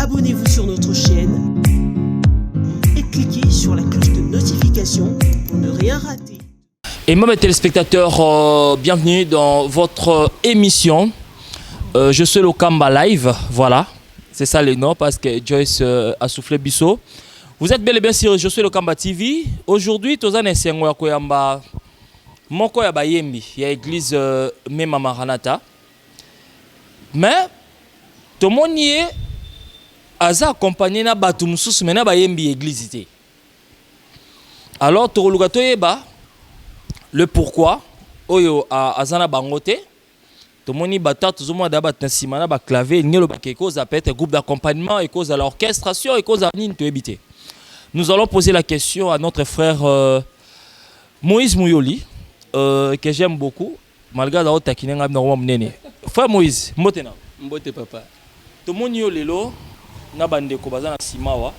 abonnez-vous sur notre chaîne et cliquez sur la cloche de notification pour ne rien rater. Et moi mes téléspectateurs, bienvenue dans votre émission. Je suis le Kamba Live, voilà. C'est ça le nom parce que Joyce a soufflé Bissot. Vous êtes bel et bien sur Je suis le Kamba TV. Aujourd'hui, tous en essayant à Koyamba. Moko ya bayembi, il y a l'église même à Maranatha. Mais tout le monde y a accompagné na batu mususu mais na bayembi église ité. Alors to lugato yeba le pourquoi oyo azana bangote. Tout le monde y bata tout le monde d'aba tansima na ba clavier ngelo ba ke cause peut-être groupe d'accompagnement et cause à l'orchestration et cause à nini to ebité. Nous allons poser la question à notre frère Moïse Mouyoli. Que j'aime beaucoup, malgré la taquine nga na mnene. Frère Moïse, mbotena. Mbote papa. To monio lelo na bande ko bazana simawa.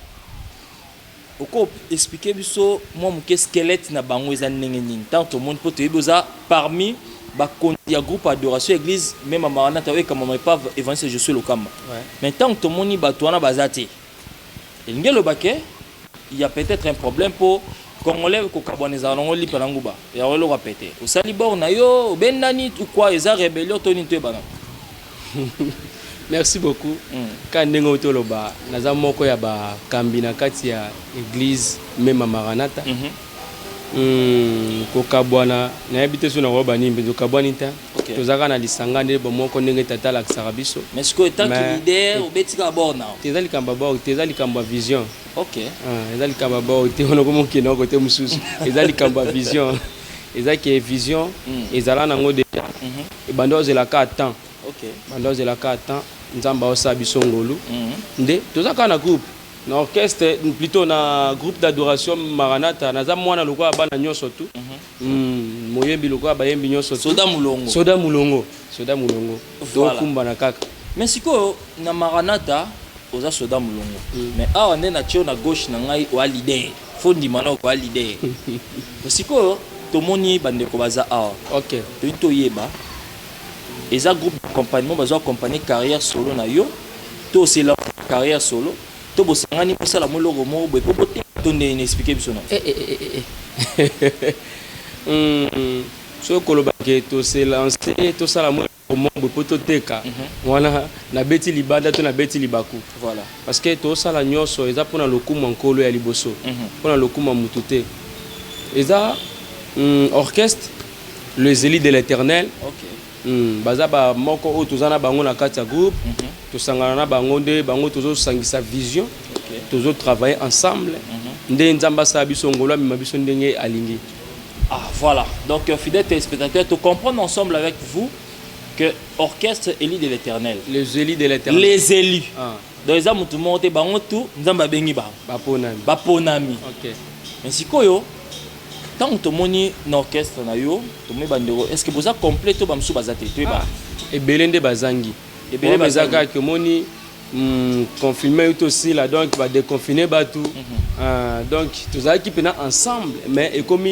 Oko expliquer biso moi mon squelette na bango eza ndenge nini. Tant to monde poto eboza parmi ba kondia groupe adoration église même à Maranatha et comme on pas évangile je suis le Kamba. Mais tant to moni batwana bazate. Il ngelo baké, il y a peut-être un problème pour Congolais ko kaboneza ngo li pelanguba ya welo répéter au salibor na yo bendani ou quoi eza rébellion toni te bana. Merci beaucoup. Quand ndengo toloba naza moko ya ba kambina kati ya église même à Maranatha. Ko kabwana na habite so na roba nimbe to kabwani ta tozaka na lisanga nde bo moko ndenge tata la ksarabiso. Mais ce que tant que leader au betika bord na. Tezali kamba bord, tezali kamba vision. OK. Ezali kamba bord te ono komo kino côté mususu. Ezali kamba vision. Ezali ke vision ezala nango déjà. E bando zelaka temps. OK. Bando zelaka temps nzamba osabiso ngolu. Nde tozaka na groupe na orchestre plutôt na groupe d'adoration Maranatha naza mwana lokwa bana nyonso tu moyembi lokwa bayembi nyonso tu Soda Mulongo Soda Mulongo to kumba na kaka mais siko na Maranatha oza Soda Mulongo mais awa nde na tio na gauche na ngai wa leader fondi mana ko leader siko to moni bande ko baza awa OK to yeba eza groupe d'accompagnement bazo accompagner carrière solo na yo to c'est la carrière solo to bosangani posala moloko mo boye popote to ne expliquer biso non so koloba ke to se lancer to sala moloko mo boye poto teka wana na beti libanda to na beti libaku voilà parce que to sala nyonso eza pona lokumu nkolo ya liboso pona lokumu mutute eza orchestre les élites de l'Éternel. OK baza ba moko o tozana bango na kati ya groupe tosangana na bango nde bango tozo sangisa vision tozo travailler ensemble nde nzamba sa biso ngolo mi mabiso ndenge alingi. Voilà donc fidèles téléspectateurs to comprendre ensemble avec vous que orchestre élite de l'Éternel les élus de l'Éternel les élus donc les amu tout monter bango tout nzamba bengi ba ponami OK mais sikoyo tant que moni na orchestre na yo to me bandero est-ce que vous a complet to bamsu bazate to ba et belende bazangi et belende bazaka que moni confirmer tout aussi là donc va déconfiner batu donc tous qui pena ensemble mais et comme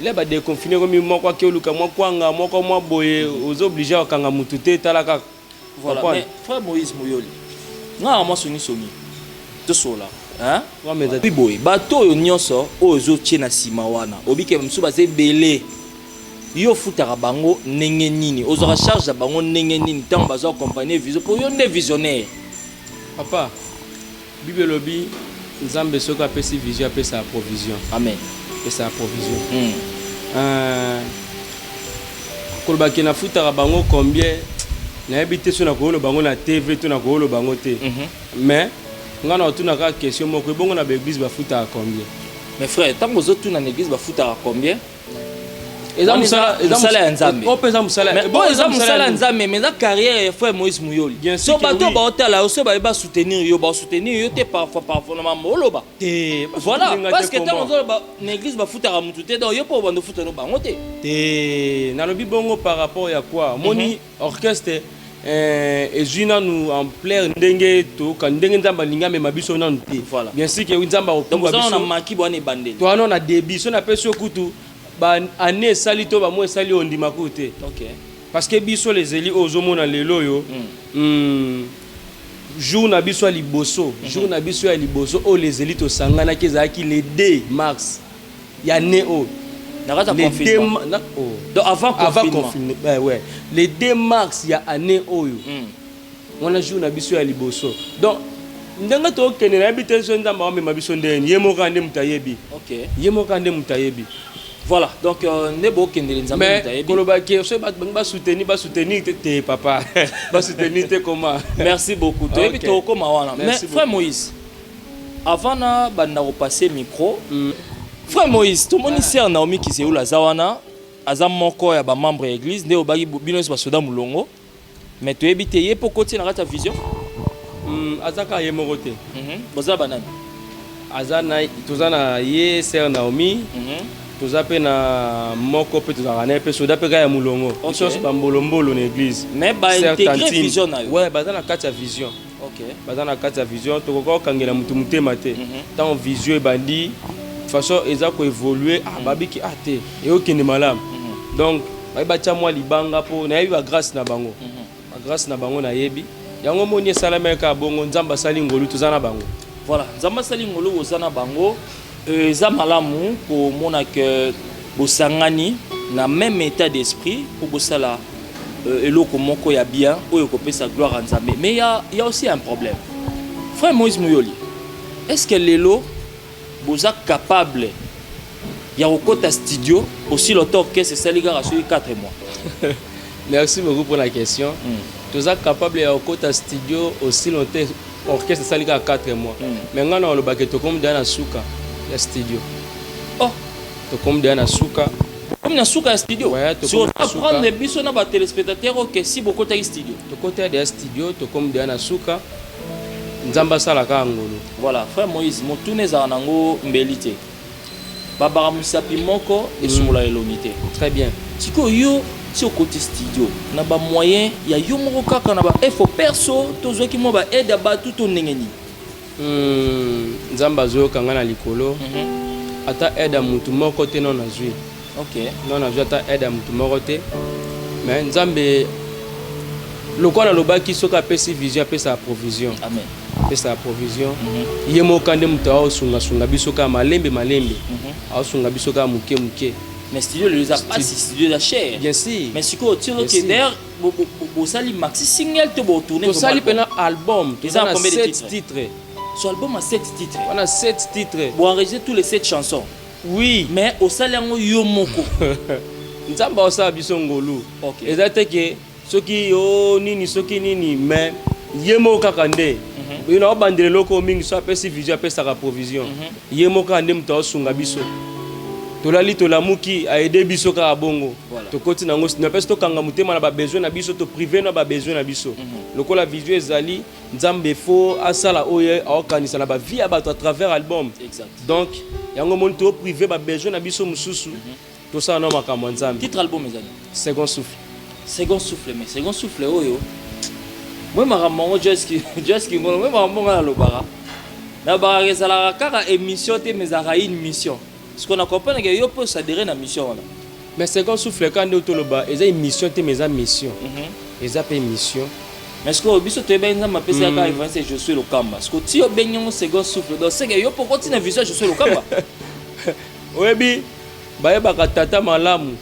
là va déconfiner comme moko ke luka moko anga moko mo boye aux obligés à kanga mutute talaka voilà mais frère Moïse Mouyoli nga ma soni to sola hein oui boy bato yo nyonso ozo tchena sima wana obike msu baze belé yo futaka bango ndenge nini ozora charge ya bango ndenge nini tant bazo accompagner vision pour yo ndé visionnaire papa bible lobi nzambe soka pesi vision pesa provision amen pesa provision kolba kena futaka bango combien na habité so na ko bango na TV to na ko bango te mais ngana otuna ka question moko bongo na église ba futa combien mais frère tant que vous êtes dans l'église ba futa combien eza musala nzambe o pesa musala mais bon eza musala nzambe mais la carrière frère Moïse Mouyoli so bato ba hotela so ba soutenir yo te parfois na moloba voilà parce que tant que ba na église ba futa mutu te donc yo po bando futa no bango te na lobi bongo par rapport ya quoi moni orchestre et juna nous en plein ndenge to ka ndenge nzamba linga me mabiso na nte bien sûr que nzamba okumba biso na maki bwana ebande to ana na débit so na peso kutu ba année sali to ba mo sali ondima kote OK parce que biso les eli ozomona lelo yo jour na biso ya liboso jour na biso ya liboso o les élites osangana ki ezalaki le 2 mars ya ne o nakata confinement donc avant confinement ouais le 2 mars ya année oyo on a jour na biso ya liboso donc ndanga to kene na bité so ndamba ma biso ndeni yemo kande mutayebi OK yemo kande mutayebi voilà donc nebo kende nzamba mutayebi mais koloba ke so ba soutenir te papa ba soutenir te comment merci beaucoup to yebi to koma wana mais frère Moïse avant na banda repasser micro frère Moïse tout moni sœur Naomi Kiseula zawana aza moko ya ba membre ya église nde obaki bino ba soda mulongo mais to yebi te ye pokoti na kata vision azaka ye moko te boza banani azana tozana ye sœur Naomi toza pe na moko pe tozaka na pe soda pe ya mulongo soso bambolombolo na église mais ba intégrer vision na yo ouais baza na kati ya vision OK baza na kati ya vision tokoka kangela mutu mutema te tant vision ebandi façon eza ko évoluer babiki te et okende malamu donc ba tia moi libanga po na yebi ba grâce na bango ba grâce na bango na yebi yango moni esala ka bongo nzamba sali ngolu tozana bango voilà nzamba sali ngolu ozana bango eza malamu ko mona que bosangani na même état d'esprit pour bosala eloko moko ya bien oyo ko pesa gloire à Nzambe mais il y a aussi un problème frère Moïse Mouyoli est-ce que lelo boza capable ya kokota studio aussi longtemps que c'est ça les gars sur 4 mois merci beaucoup pour la question toza capable ya kokota studio aussi longtemps orchestre ça les gars 4 mois mais ngana on le baketo comme dans suka ya studio oh to comme dans suka comme na suka ya studio ouais si on apprendre les biso na ba téléspectateurs OK si beaucoup ta studio to côté de studio to comme dans suka nzamba sala ka ngolo voilà frère Moïse motune za nango mbelité babara musapi moko et sur la elomité très bien siko yo si au côté studio na ba moyen ya yo moko kaka na ba effort perso tozo ki mo ba aide ba tout on ngeni nzamba zo kanga na likolo ata aide mutu moko te non azui OK non azui ata aide mutu moko te mais nzambe lokola lobaki soka pesi vision pesa provision amen pesa provision yemo kande mutawa sunga biso ka malembe asunga biso ka muke mais studio les a pas studio la chair bien sûr mais siko tiro que d'ailleurs bo sali maxi single to bo tourner to sali pena album ils ont combien de titres sur album a 7 titres on a 7 titres bon enregistrer tous les 7 chansons oui mais au sali yango yo moko nzamba osa biso ngolu OK ezate ke soki yo nini soki nini mais yemo kaka nde ina obandele loko mingi so apesi vision apesa ka provision yemo kaka nde mutawa sunga biso tolali tolamuki aide biso ka bongo to koti nango na pesi to kanga mutema na ba besoin na biso to privé na ba besoin na biso lokola vision ezali nzambe fo asala oye aokanisa na ba vie à travers album exact donc yango mon to privé ba besoin na biso mususu to sa na makambo nzambe titre album ezali second souffle mais second souffle oyo moi maramongo just ki ngono moi maramongo na lobara na ba rezala kaka émission te mais à une mission ce qu'on a compris que yo peut s'adhérer na mission là mais second souffle quand on to loba eza émission te mais eza mission eza pe mission mais ce que biso te benza ma pesa ka avancer je suis le kamba ce que ti yo benyo second souffle donc c'est que yo peut continuer vision je suis le kamba oyebi bayebaka tata malamu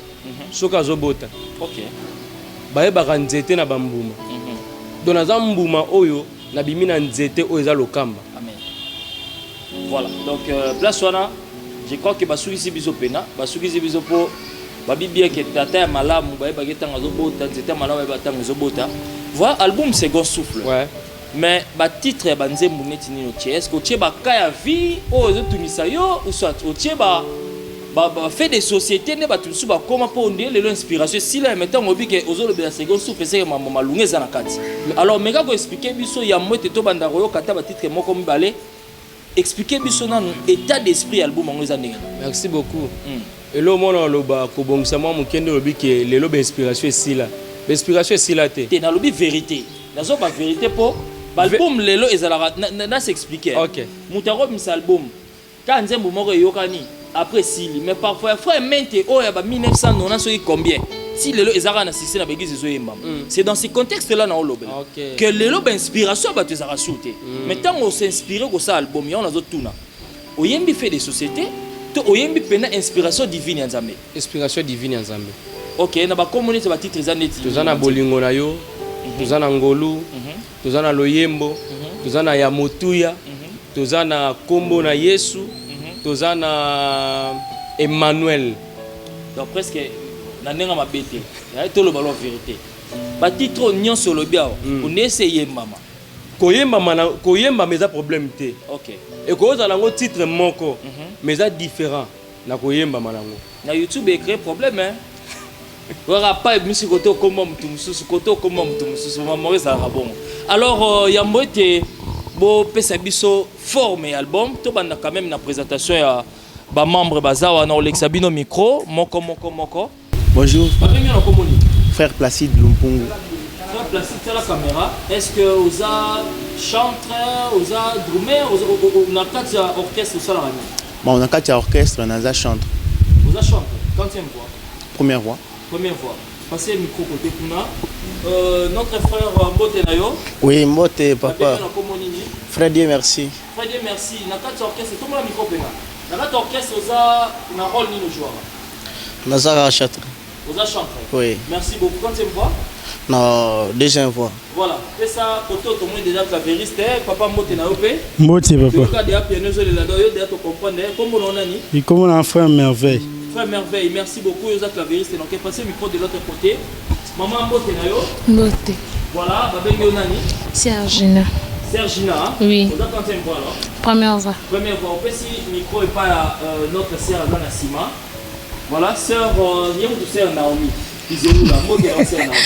soka zobota OK bayebaka nzete na bambuma donc naza mbuma oyo na bimi na nzete oyo eza lokamba amen voilà donc place wana je crois que basukisi biso pena basukisi biso po babi bien que tata ya malamu bayebaki tanga zobota nzete malamu bayeba tanga zobota voilà album second souffle ouais mais ba titre ya banzembu neti nino tie est-ce que tie ba ka ya vie oyo ezotungisa yo ou soit tie ba fait des sociétés ne batusu ba comment pour ndele l'inspiration si là maintenant obi ke ozolo be la seconde souffle c'est mama lunga za na kati alors mega ko expliquer biso ya moite to banda royo kata ba titre moko mibale expliquer biso na état d'esprit album ngo za ndenge merci beaucoup elo mona loba ko bongisa moi mukende lobi ke lelo be inspiration si là l'inspiration si là te na lobi vérité nazo ba vérité po album lelo ezala na s'expliquer OK mutaro misa album ka nzembo moko yokani après Sili mais parfois frère mente oh ya ba 1990 soki combien si les gens ont assisté à l'église, c'est dans ces contextes-là que les gens ont inspiration à tes arrachés. Maintenant, on s'inspire de ça album, on a d'autres tout. On y a fait des sociétés, on y a une inspiration divine en Zambie. Inspiration divine en Zambie. Ok, on a communiqué sur titre zanetti. Nous avons Bolingo na yo, nous avons Ngolu, nous avons Loyembo, nous avons Yamotuya, nous avons Kombo na Yesu, nous avons Emmanuel. Donc presque nanenga mabete. Ya to le ballon vérité. Ba titre nyon sur le bien. On essaye mama. Koyemba mais ça problème té. OK. Et ko za lango titre moko mais ça différent na koyemba manango. Na YouTube écrit problème hein. Wara pas musique côté comme mutumsusu côté comme mutumsusu maman ça bon. Alors yambo té bo pesa biso forme album to banda quand même na présentation ya ba membre bazawa na Olexa bino micro moko. Bonjour. Frère Placide Lumpungu. Frère Placide, c'est la caméra. Est-ce que vous avez chanteur, vous avez drummer, vous avez un orchestre ou ça la Bon, on a un orchestre, on a un chanteur. Vous avez chanté. Quantième voix? Première voix. Première voix. Passez le micro côté Puna. Notre frère Mbote Nayo. Oui, Mbote, papa. Frère Dieu merci. Frère Dieu merci. Dans un orchestre, tout le monde a micro Pena. Dans un orchestre, vous avez un rôle ni nous jouer. Nazara chanteur. Vous avez chanté. Oui. Merci beaucoup. Quantième voix? Non, deuxième voix. Voilà. C'est ça, côté tout le monde déjà clavériste. Papa Mbote Nayo. Mbote, papa. Le cas de la pianeuse, déjà tu comprends. Comment on a dit? Et comment on a fait merveille? Frère Merveille, merci beaucoup aux clavéristes. Donc, passez le micro de l'autre côté. Maman Mbote Nayo. Mbote. Voilà, Babengyo Nani. Sergina. Sergina. Oui. Vous avez quantième voix alors? Première voix. Première voix. On peut si le micro est pas notre sœur Azana Sima. Voilà, sœur, il y a une sœur Naomi. Ils là, Mbote et sœur Naomi.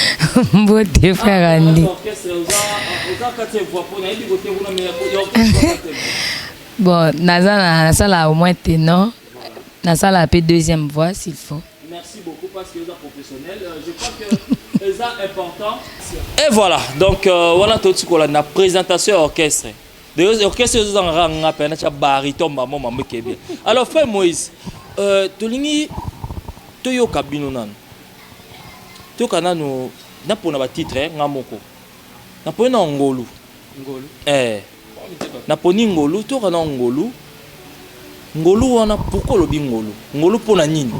Mbote, frère Andy. Vous avez quatrième voix. Pour n'aller du côté, vous n'avez pas de bon, Nazala au moins ténor. Nazala a deuxième voix s'il faut. Merci beaucoup parce que vous êtes professionnel. Je crois que c'est important. Et voilà, donc voilà tout ce qu'on a la présentation orchestre. L'orchestre est en rang à peine à bariton maman maman qui est bien. Alors frère Moïse, Tolingi Toyo Kabino nan. Toyo kanano na pona ba titre ngamoko. Na pona ngolu. Ngolu. Na poni ngolu to kana ngolu. Ngolu wana pourquoi le ngolu? Ngolu pona nini?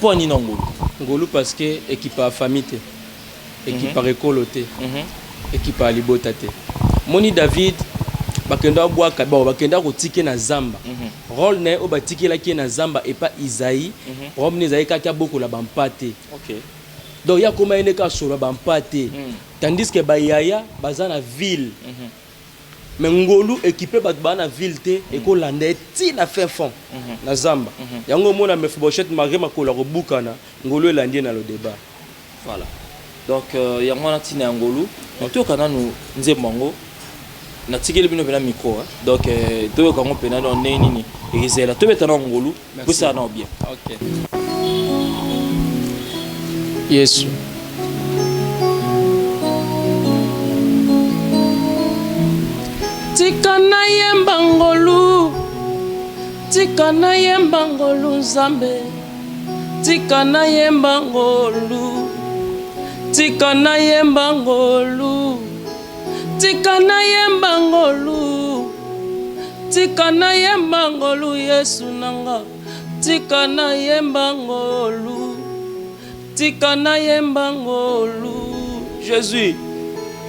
Pour nini ngolu? Ngolu parce que équipe à famille té. Équipe à récolter. Équipe à libotate. Moni David bakenda boa kaba bakenda ko tike na Zamba. Rôle né o batike la ki na Zamba et pas Isaïe. Rôle né Isaïe ka boko la bampate. OK. Donc ya koma ene ka solo bampate. Tandis que bayaya bazana ville. Mais ngolu équipé ba na ville té et ko landa ti na fin fond na Zamba. Yango mona me fobochette maré makola ko bukana ngolu elandi na le débat. Voilà. Donc yango na tina ngolu. To kana no nzemango. Na tikeli bino pena micro donc to ka ngo pena don nini ezela to beta na ngolu pour ça na bien. OK. Yesu. Tikana yemba ngolu Nzambe. Tikana yemba ngolu. Tikana yemba ngolu. Tikana yemba ngolu. Tikana yemba ngolu Yesu nanga. Tikana yemba ngolu. Tikana yemba ngolu. Jésus.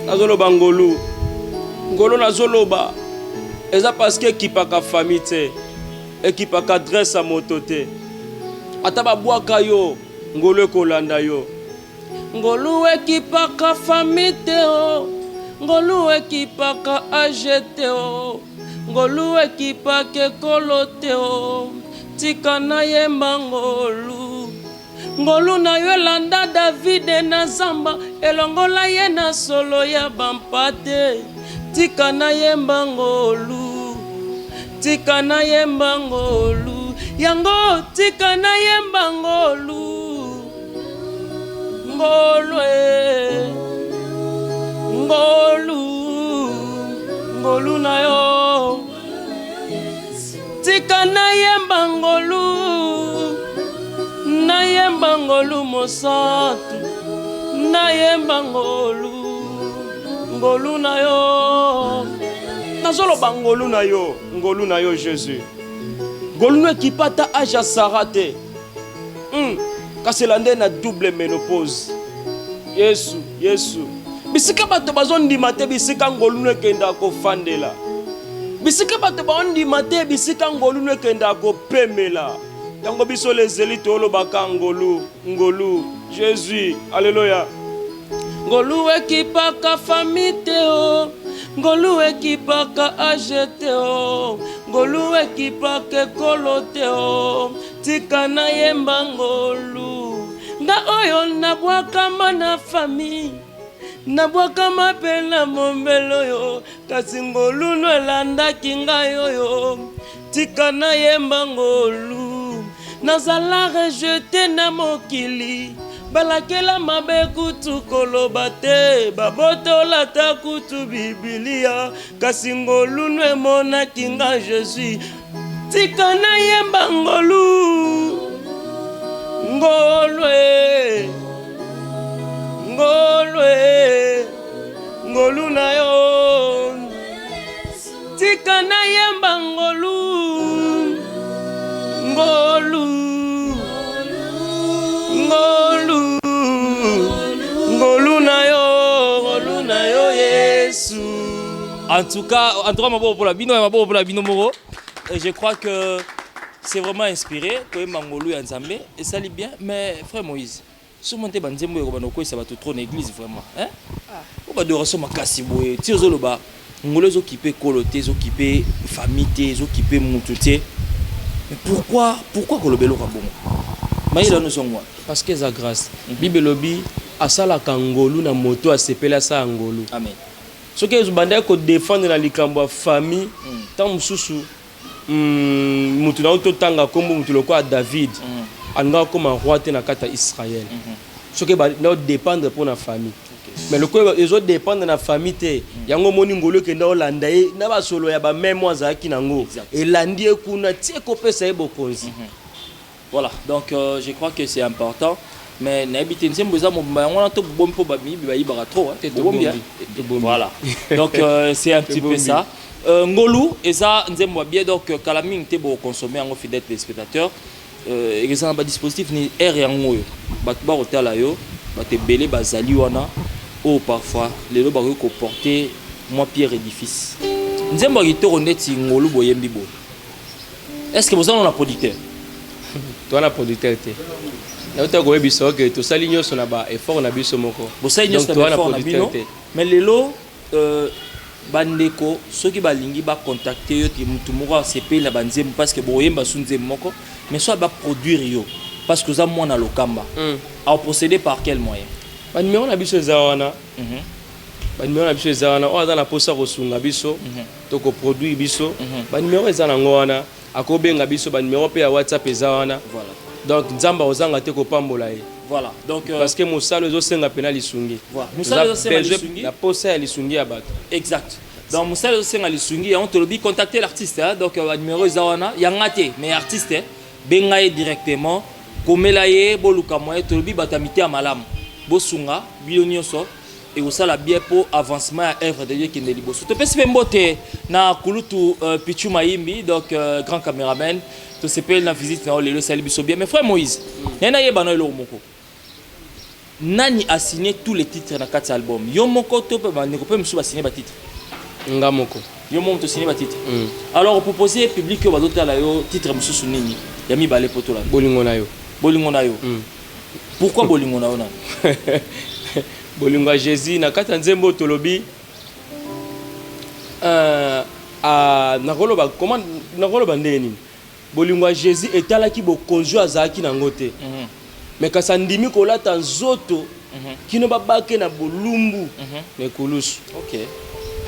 Nazoloba ngolu. Ngolo nazoloba. Eza parce que équipe à famille té. Équipe à adresse à moto té. Ataba boaka yo. Ngolo kolanda yo. Ngolu équipe à famille té o. Ngolu équipe à AGT o. Ngolu équipe à kekolote o. Tikana yemba ngolu. Ngolu na yo landa David na Zamba. Elongola ye na solo ya bampate. Tikana yemba ngolu. Tikana yemba ngolu. Yango tikana yemba ngolu. Ngolu ngolu. Ngolu na yo. Tikana yemba ngolu. Na yemba ngolu. ngolu mosantu nayemba ngolu ngolu na yo nazoloba ngolu na yo Jésus ngolu no ekipata age Sarah te kasi lande na double ménopause Yesu bisika bato bazondima te bisika ngolu no ekenda kofandela bisika bato baondima te bisika ngolu no ekenda kopemela yango biso lezeli tolobaka ngolu Jésus alléluia ngolu ekipaka famille te o ngolu ekipaka age te o ngolu ekipaka ekolo te o tika nayemba ngolu nga oyo nabwakama na famille nabwakama mpe na mombelo yo kasi ngolu no elandaki ngai oyo tika nayemba ngolu nazala rejete na mokili balakela mabe kutu koloba te babotola ta kutu bibilia kasi ngolu no emonaki nga Jésus tika nayemba ngolu ngolu na yo tika nayemba ngolu na yo Yesu. En tout cas mabo pour la bino moro. Et je crois que c'est vraiment inspiré que Mangolu et Nzambe et ça lit bien mais frère Moïse surmonter banzembo ko banoko ça va trop en église vraiment hein on va devoir se makasi boye ti ozoloba ngolo occupé koloté occupé famille occupé mututé mais pourquoi kolobelo ka bongo maïla no songwa parce que ça grâce bible lobi asala kangolu na moto asepela sa ngolu amen ce que zubanda ko défendre na likambo ya famille tant mususu mutu na ototanga kombo mutu lokwa David anga comme un roi te na kata Israël ce que ba na dépendre pour la famille mais le quoi ils ont dépendre na famille te yango moni ngolo ke na olanda e na ba solo ya ba même moza ki nango et landi kuna tie ko pesa e bokonzi voilà donc je crois que c'est important mais n'habitez nzembo za mobamba on a to bompo ba mi ba ibara trop hein voilà donc c'est un petit peu ça ngolu eza nzembo bien donc kalaming te bo consommer en fidèle téléspectateur exemple ba dispositif ni air yango yo bat ba hôtel yo ba te belé bazali wana ou parfois les lo ba ko porter moi pierre édifice nzembo kitoko ndeti ngolu boyembi bo est-ce que vous en avez un producteur toi na producteur te na to ko biso que to sali nyoso na ba effort na biso moko bo sali nyoso na effort na bino mais lelo bandeko soki balingi ba contacter yo ti mutu moko CP na banzembo parce que boyemba sunzembo moko mais soit ba produire yo parce que za mwana lokamba a procéder par quel moyen ba numéro na biso zawana ba numéro na biso zawana o azana posa ko sunga biso to ko produire biso ba numéro ezana ngwana akobenga biso ba numéro pe ya WhatsApp zawana voilà donc nzamba ozanga te ko pambola ye voilà donc parce que musalo zo senga pena lisungi voilà musalo zo senga lisungi la posa ya lisungi ya bato exact donc musalo zo senga lisungi on te lobi contacter l'artiste hein donc numéro zawana yangate mais artiste bengaye directement komela ye boluka moye te lobi batamité ya malamu bosunga bilonioso et osala bien pour avancement à œuvre de Dieu qui est liboso to pesi mbote na kulutu Pichu Mayimbi donc grand caméraman to s'appelle na visite na lelo sali biso bien mais frère Moïse nena yeba no elo moko nani a signé tous les titres na 4 albums yo moko to pe bande ko pe msu ba signé ba titre nga moko yo moko to signé ba titre alors proposer public yo bazota la yo titre msusu nini ya mi balé poto la bolingo na yo pourquoi bolingo na yo na bolingo ya Jésus na kata nzembo tolobi nakoloba comment nakoloba ndeni bolingo ya Jésus etalaki bokonzo azalaki nango te mais kasa ndimi kolata nzoto kino babake na bolumbu na kulusu OK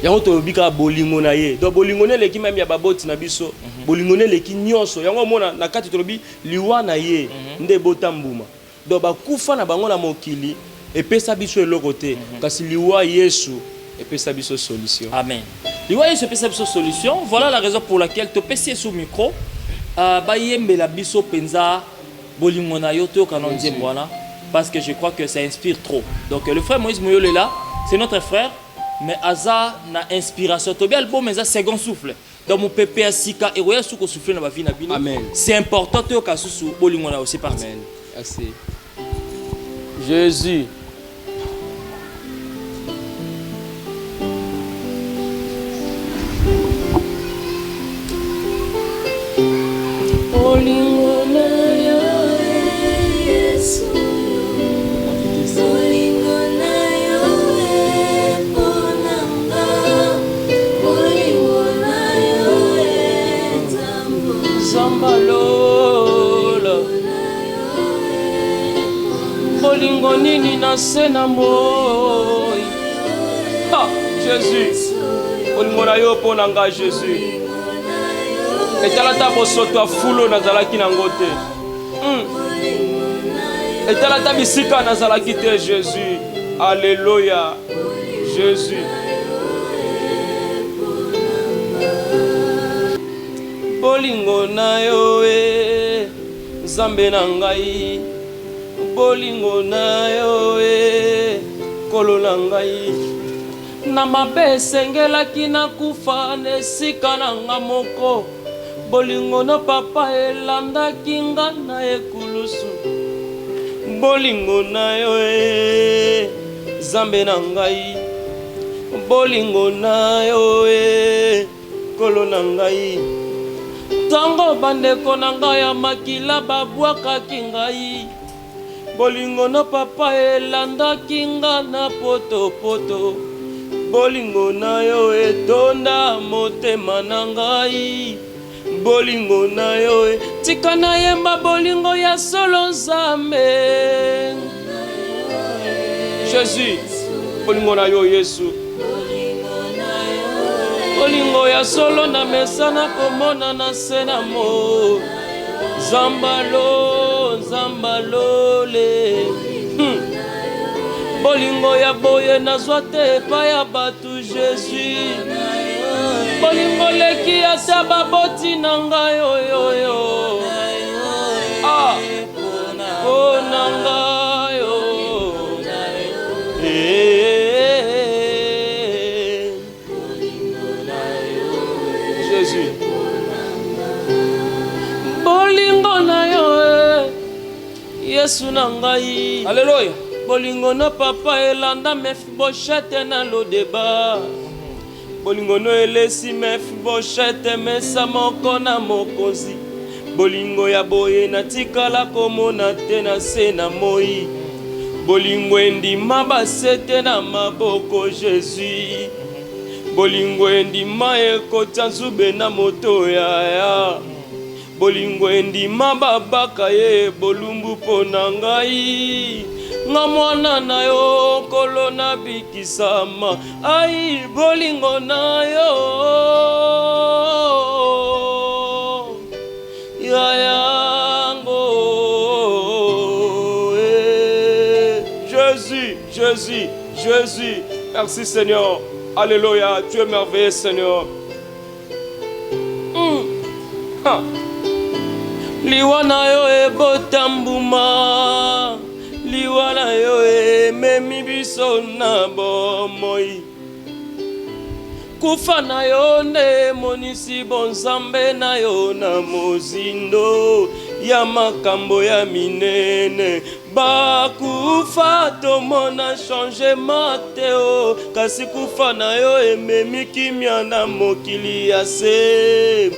yango tolobi ka bolingo na ye donc bolingo ne leki même ya baboti na biso bolingo ne leki nyonso yango mona na kati tolobi liwa na ye nde botambuma donc bakufa na bango na mokili epesa biso eloko te kasi liwa Yesu epesa biso solution amen liwa Yesu epesa biso solution voilà la raison pour laquelle to pesi sous micro ba yembela biso penza bolingona yo to kanon voilà, parce que je crois que ça inspire trop. Donc le frère Moïse Moyol est là, c'est notre frère, mais Aza na inspiration. To bien album mais second souffle. Donc mon pépé asika et roya souko souffler na ba vie na bino. Amen. C'est important to ka susu bolingona c'est parti. Amen. Merci. Jésus. Bolingo nini na sena moi. Ah, Jésus. Bolingo na yo pona nga Jésus. Etalata bosoto afulo nazalaki nango te. Etalata bisika nazalaki te Jésus. Alléluia. Jésus. Bolingo na yo Nzambe na ngai. Bolingo na yo kolo na ngai. Na mabe esengelaki nakufa na esika na nga moko. Bolingo no papa elandaki nga na ekulusu. Bolingo na yo Nzambe na ngai. Bolingo na yo kolo na ngai. Tango bandeko na ngai ya makila babwakaki ngai. Bolingo no papa elandaki nga na poto poto. Bolingo na yo etonda motema na ngai. Bolingo na yo tika na yemba bolingo ya solo Nzambe. Jésus. Bolingo na yo Yesu. Bolingo ya solo na mesana komona na sena mo. Zambalo, zambalole. Bolingo ya boye na zwate pa ya batu Jésus. Bolingo leki ya sababoti na ngai yo. Ah, pona ngai yo. Jésus. Bolingo na yo Yesu na ngai. Alléluia. Bolingo no papa elanda Mephibosheth na lodeba. Bolingo no elesi Mephibosheth mesa moko na mokonzi. Bolingo ya boye na tikala komona te na se na moi. Bolingo endima basete na maboko Jésus. Bolingo endima ekota nzube na moto ya. Bolingo endima babaka ye bolumbu pona ngai. Nga mwana na yo kolo na bikisama. Ai bolingo na yo ya yango. Jésus, Jésus, Jésus. Merci Seigneur. Alléluia. Tu es merveilleux Seigneur. Liwana yo ebotambuma. Liwana yo ememi biso na bomoi. Kufa na yo nde monisi bonzambe na yo na mozindo. Ya makambo ya minene. Bakufa tomona changement teo. Kasi kufa na yo ememi kimia na mokili ya se.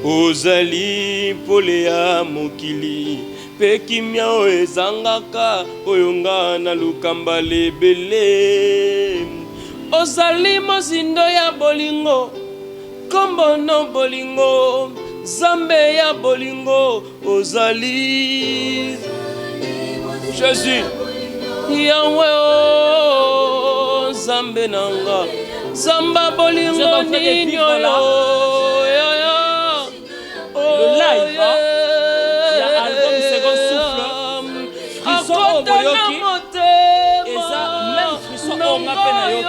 Ozali pole ya mokili. Pekimia o ezangaka oyonga na lukamba lebele. Ozali mozindo ya bolingo. Kombo no bolingo. Zambe ya bolingo. Ozali Jésus. Yahweh o Zambe nanga. Zamba bolingo nini yo. Le live, il y a album second souffle, frisson au boyoki, et ça, même frisson au ngape na yoki.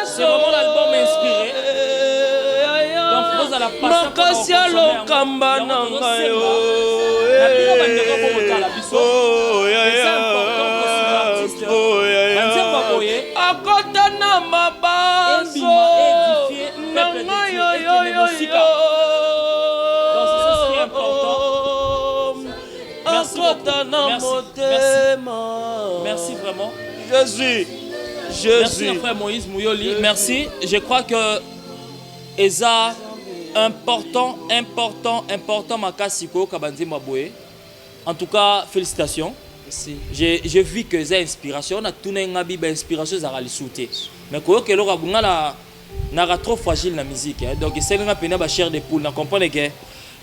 C'est vraiment l'album inspiré. Donc, vous makasi ya lokamba na ngai akota na mabanzo na ngai akota na motema. Merci vraiment. Jésus. Merci frère Moïse Mouyoli. Merci. Je crois que Eza important makasiko kabandi maboye. En tout cas, félicitations. Merci. J'ai vu que Eza inspiration. On a tout un bible inspiration za rali sauter. Mais koyo ke lora bunga na trop fragile la musique. Donc c'est nga pena ba chair de poule. Na comprendre que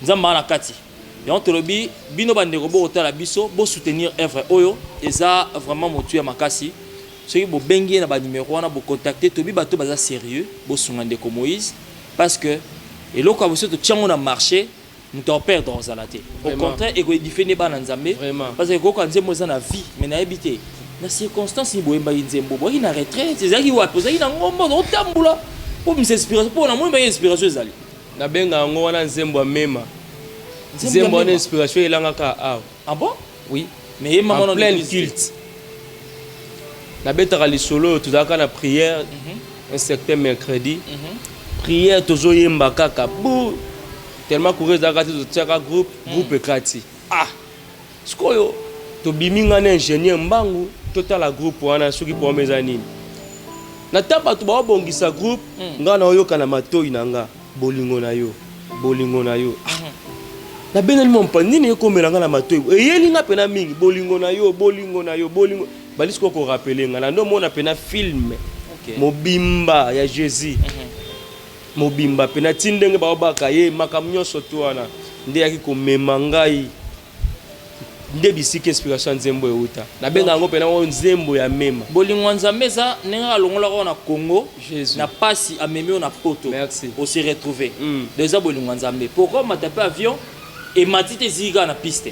nzamba na kati. Et on te le dit, bino bande robo otala biso, bo soutenir œuvre oyo, eza vraiment motu ya makasi. Ceux qui bo bengi na ba numéro wana bo contacter tobi bato baza sérieux, bo sungande ko Moïse parce que et loko aboso to tiango na marché, nous t'en perdre dans la tête. Au contraire, ego edifene ba na nzambe parce que ko nzembo za na vie, mais na habité. Na circonstance ni boyemba nzembo, bo ina retraite, ezaki wapi, ezaki na ngombo do tambula. Po m'inspiration, po na mo ba inspiration ezali. Na benga ngo wana nzembo mema. C'est mon inspiration et l'angaka. Ah bon? Oui. Mais il en plein culte. La bête à la solo, tout à la prière, un certain mercredi. Prière, toujours yemba kaka. Tellement courir dans le groupe krati. Ah! Skoyo, to biminga na ingénieur mbangu, total la groupe wana soki pour mes années. Na taba to ba bongisa groupe, nga na oyoka na matoi nanga, bolingo na yo. Na benali mon panini ko melanga na matoi eyelinga pena mingi bolingo na yo balisiko ko rappeler nga na ndo mona pena film mobimba ya Jésus mobimba pena tindenge ba baka ye makamnyo soto wana nde yaki ko mema ngai nde bisiki inspiration nzembo euta na benga ngo pena nzembo ya mema bolingo nzambe za nenga longola ko na Congo Jésus na pasi amemi na poto merci on se retrouver déjà bolingo nzambe pourquoi matape avion et matite ziga na piste.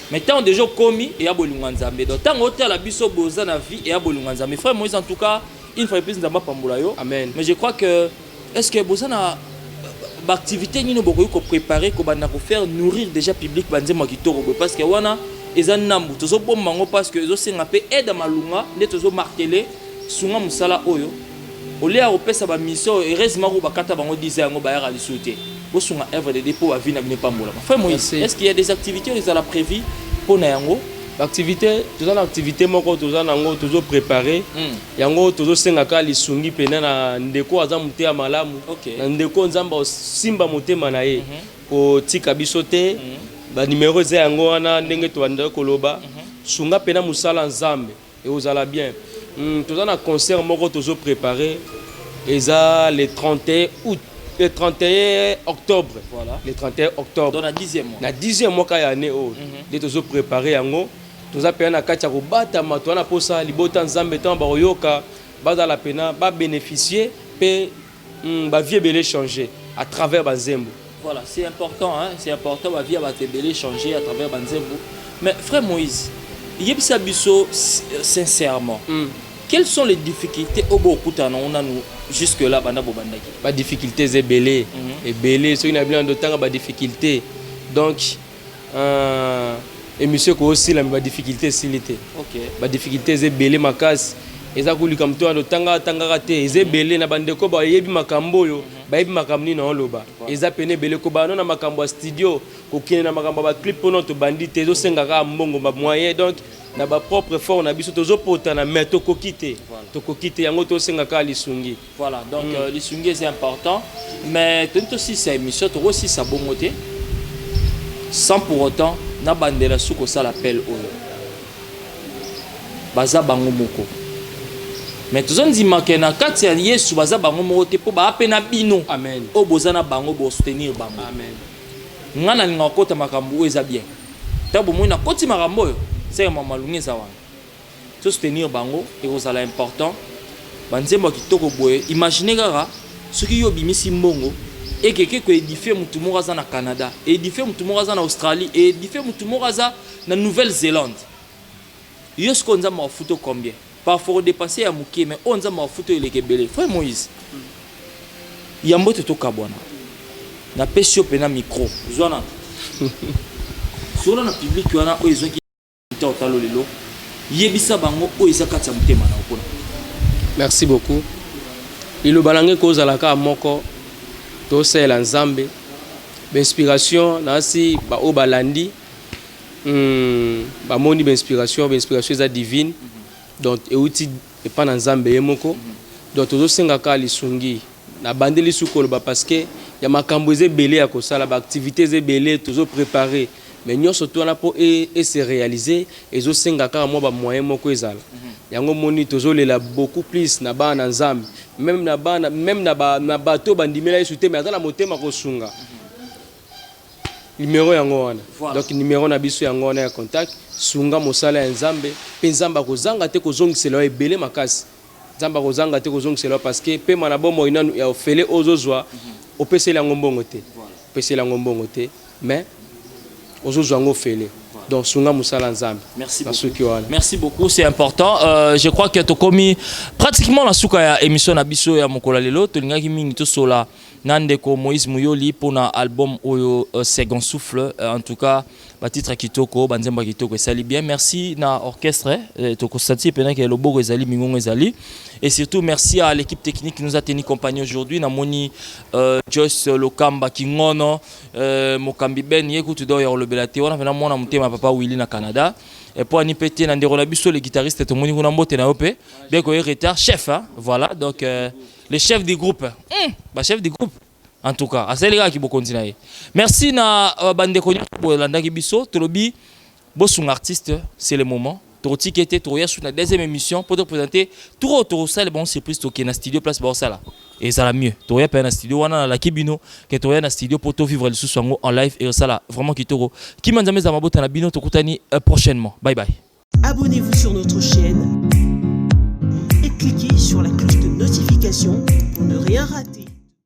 Mais tant déjà commis et a bolingo nzambe. Donc tant hôtel la biso boza na vie et a bolingo nzambe. Frère Moïse en tout cas, une fois plus nzamba pambula yo. Amen. Mais je crois que est-ce que boza na activité ni no boko ko préparer ko bana ko faire nourrir déjà public banzema kitoko parce que wana eza nambu tozo bomba ngo parce que zo senga pe aide malunga ne tozo marteler sunga musala oyo. Olé a opesa ba mission heureusement ko bakata bango 10 ans ngo ba ya lisuté. Vous avez œuvre de dépôt à vie n'a pas moula. Frère Moïse, est-ce qu'il y a des activités qui sont prévues pour Nayango? L'activité, tout ça l'activité moko tout ça nango toujours préparé. Yango toujours sengaka lisungi pena na ndeko azamuté ya malamu. Na ndeko nzamba simba motema na ye. Ko tika bisote ba numéro za yango wana ndenge to anda koloba. Sunga pena musala nzambe et ozala bien. Tout ça na concert moko toujours préparé. Eza le 31 août. Le 31 octobre. Voilà. Le 31 octobre. Dans la 10e mois. La 10e mois qu'il y a année. Nous avons préparé yango. Nous avons payé na katia ko bata matwana posa libota nzambe tan ba yoka ba la pena ba bénéficier pe ba vie belé changer à travers Banzembo. Voilà, c'est important hein, c'est important ba vie ba belé changer à travers Banzembo. Mais frère Moïse, yebisa biso sincèrement. Quelles sont les difficultés au Bokutana on a nous jusque là banda bobandaki? Pas difficultés et belé et belé ceux qui n'a bien de temps ba difficulté. Donc et monsieur ko aussi la difficulté s'ilité. OK. Ba difficulté et belé makas eza kuli comme toi de tanga raté et belé na bandeko ba yebi makambo yo ba yebi makamni na oloba. Eza pene belé ko ba na makambo studio ko kine na makambo ba clip pour notre bandité zo sengaka mbongo ba moyen donc na ba propre fort na biso tozo pota na mais tokokite tokokite yango to sengaka lisungi. Voilà donc lisungi c'est important mais tout aussi c'est émission to aussi ça bon côté sans pour autant na bandela suko ça l'appel oyo baza bango moko mais tout on dit marqué na kati ya Yesu baza bango moko te po ba apena bino amen o bozana bango bo soutenir bango amen ngana linga kota makambo eza bien tabo mo na koti makambo yo c'est maman lungiza wana to soutenir bango et ozala important banzembo kitoko boye imaginez kaka soki yo bimisi mbongo et quelqu'un qui édifié mutu moko aza na Canada et édifié mutu moko aza na Australie et édifié mutu moko aza na Nouvelle-Zélande yo ce qu'on a ma photo combien parfois dépasser à muké mais on a ma photo il est belé frère Moïse yambo te to kabwana na pesio pena micro zona sur na public wana o ezo ki ta otalo lelo yebisa bango o ezakatsa mutema na opona. Merci beaucoup. Lilo balange kozala ka moko to sela nzambe inspiration nasi ba o balandi ba moni inspiration eza divine donc euti epa na nzambe yemoko donc tozo senga ka lisungi na bandeli sukolo ba parce que ya makambo ezebele ya kosala ba activité ezebele tozo préparer mais nyonso to na po et se réaliser ezo senga ka mo ba moyen moko ezala yango moni tozo lela beaucoup plus na ba na nzambe même na bato bandimela yesu te mais ata na motema kosunga numéro yango wana donc numéro na biso yango wana ya contact sunga mosala ya nzambe pe nzamba kozanga te kozongisela ebele makasi nzamba kozanga te kozongisela parce que pe mana bomo ina ya ofele ozozwa opesela yango mbongo te opesela yango mbongo te mais ozozwa yango ofele. Donc, merci beaucoup. Merci beaucoup, c'est important. Je crois que tu as commis pratiquement la souka émission Nabiso et Mokola Lelo. Tu as mis tout cela. Nandeko Moïse Mouyoli pour un album au second souffle. En tout cas, titre Kitoko, Banzemba Kitoko, ça allait bien. Merci na orchestre. Toko Sati, pendant que le beau Ezali, Mingon Ezali. Et surtout, merci à l'équipe technique qui nous a tenu compagnie aujourd'hui. Namoni Joyce Lokamba Kingono, Mokambi Ben, Yekutu Doyer le Belate. On a fait mon amouté ma papa Willy na Canada. Et pour Annie Pété, Nandero Nabiso, le guitariste, tout le monde a monté na OP. Bien qu'on ait retard, chef, hein. Voilà. Donc, le chef du groupe. Chef du groupe. En tout cas, c'est les gars qui vont continuer. Merci na bande konyo pour l'anda kibiso. Tolobi, bossung artiste, c'est le moment. Toro tickete, toro ya sur la deuxième émission pour te présenter. Toro ça les bons surprises toké na studio place bon ça là. Et ça la mieux. Toro ya pas na studio, wana la kibino, que toro ya na studio pour te vivre le sous-sango en live et ça là vraiment qui toro. Qui m'a jamais zamabota na bino tokutani prochainement. Bye bye. Abonnez-vous sur notre chaîne et cliquez sur la cloche de notification pour ne rien rater.